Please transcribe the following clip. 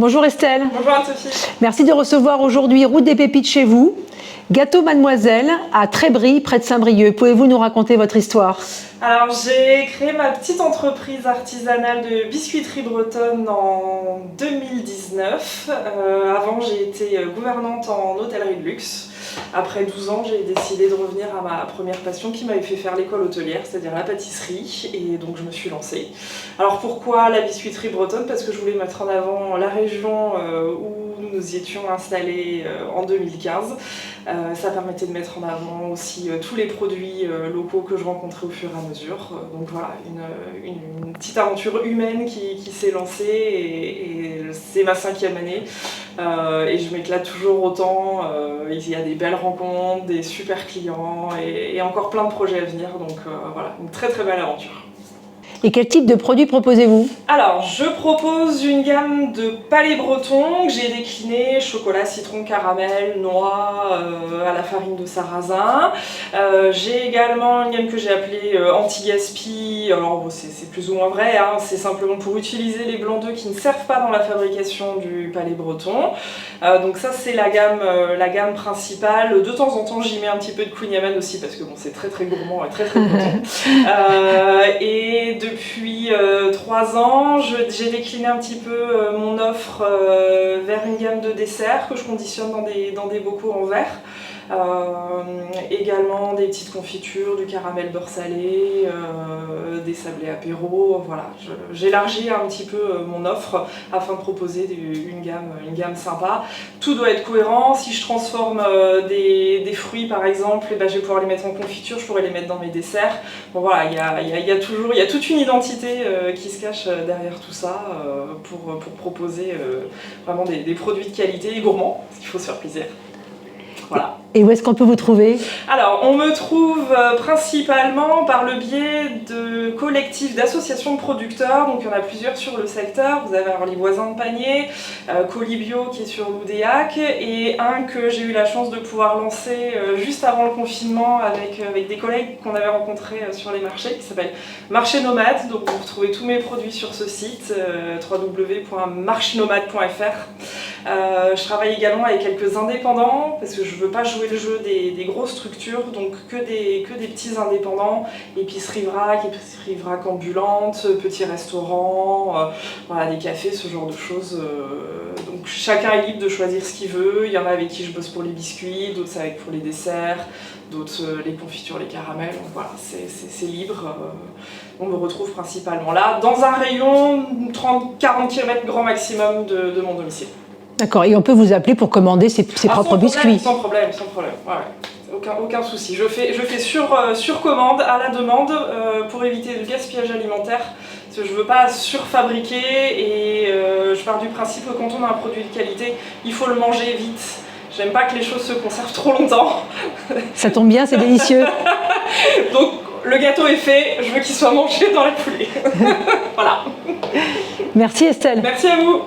Bonjour Estelle. Bonjour Anne-Sophie. Merci de recevoir aujourd'hui Route des Pépites chez vous. Gâteau Mademoiselle à Trébris, près de Saint-Brieuc. Pouvez-vous nous raconter votre histoire? Alors j'ai créé ma petite entreprise artisanale de biscuiterie bretonne en 2019. Avant j'ai été gouvernante en hôtellerie de luxe. Après 12 ans, j'ai décidé de revenir à ma première passion qui m'avait fait faire l'école hôtelière, c'est-à-dire la pâtisserie, et donc je me suis lancée. Alors pourquoi la biscuiterie bretonne? Parce que je voulais mettre en avant la région où nous nous y étions installés en 2015. Ça permettait de mettre en avant aussi tous les produits locaux que je rencontrais au fur et à mesure. Donc voilà, une petite aventure humaine qui s'est lancée et c'est ma 5e année. Et je m'éclate toujours autant. Il y a des belles rencontres, des super clients et encore plein de projets à venir. Donc voilà, une très très belle aventure. Et quel type de produits proposez-vous? Alors, je propose une gamme de palais bretons que j'ai décliné chocolat, citron, caramel, noix, à la farine de sarrasin. J'ai également une gamme que j'ai appelée anti-gaspi. Alors, bon, c'est plus ou moins vrai, hein, c'est simplement pour utiliser les blancs d'œufs qui ne servent pas dans la fabrication du palais breton. Donc ça, c'est la gamme principale. De temps en temps, j'y mets un petit peu de Queen Yaman aussi parce que bon, c'est très très gourmand et très très breton. Et depuis 3 ans, j'ai décliné un petit peu mon offre vers une gamme de desserts que je conditionne dans des bocaux en verre. Également des petites confitures, du caramel beurre salé, des sablés apéro. Voilà, j'élargis un petit peu mon offre afin de proposer une gamme sympa. Tout doit être cohérent. Si je transforme des fruits par exemple, et ben, je vais pouvoir les mettre en confiture, je pourrais les mettre dans mes desserts. Bon voilà, il y a toute une identité qui se cache derrière tout ça pour proposer vraiment des produits de qualité et gourmands, parce qu'il faut se faire plaisir. Voilà. Et où est-ce qu'on peut vous trouver? Alors, on me trouve principalement par le biais de collectifs, d'associations de producteurs. Donc, il y en a plusieurs sur le secteur. Vous avez alors les voisins de panier, Colibio qui est sur Loudéac, et un que j'ai eu la chance de pouvoir lancer juste avant le confinement avec des collègues qu'on avait rencontrés sur les marchés, qui s'appelle Marché Nomade. Donc, vous retrouvez tous mes produits sur ce site, www.marchenomade.fr. Je travaille également avec quelques indépendants parce que je ne veux pas jouer le jeu des grosses structures, donc que des petits indépendants, épicerie vrac ambulante, petits restaurants, voilà, des cafés, ce genre de choses. Donc chacun est libre de choisir ce qu'il veut. Il y en a avec qui je bosse pour les biscuits, d'autres pour les desserts, d'autres les confitures, les caramels. Donc voilà, c'est libre. On me retrouve principalement là, dans un rayon 30-40 km grand maximum de mon domicile. D'accord, et on peut vous appeler pour commander ses propres biscuits? Sans problème. Ouais. Aucun souci. Je fais sur commande, à la demande, pour éviter le gaspillage alimentaire. Parce que je ne veux pas surfabriquer et je pars du principe que quand on a un produit de qualité, il faut le manger vite. J'aime pas que les choses se conservent trop longtemps. Ça tombe bien, c'est délicieux. Donc le gâteau est fait, je veux qu'il soit mangé dans la foulée. Voilà. Merci Estelle. Merci à vous.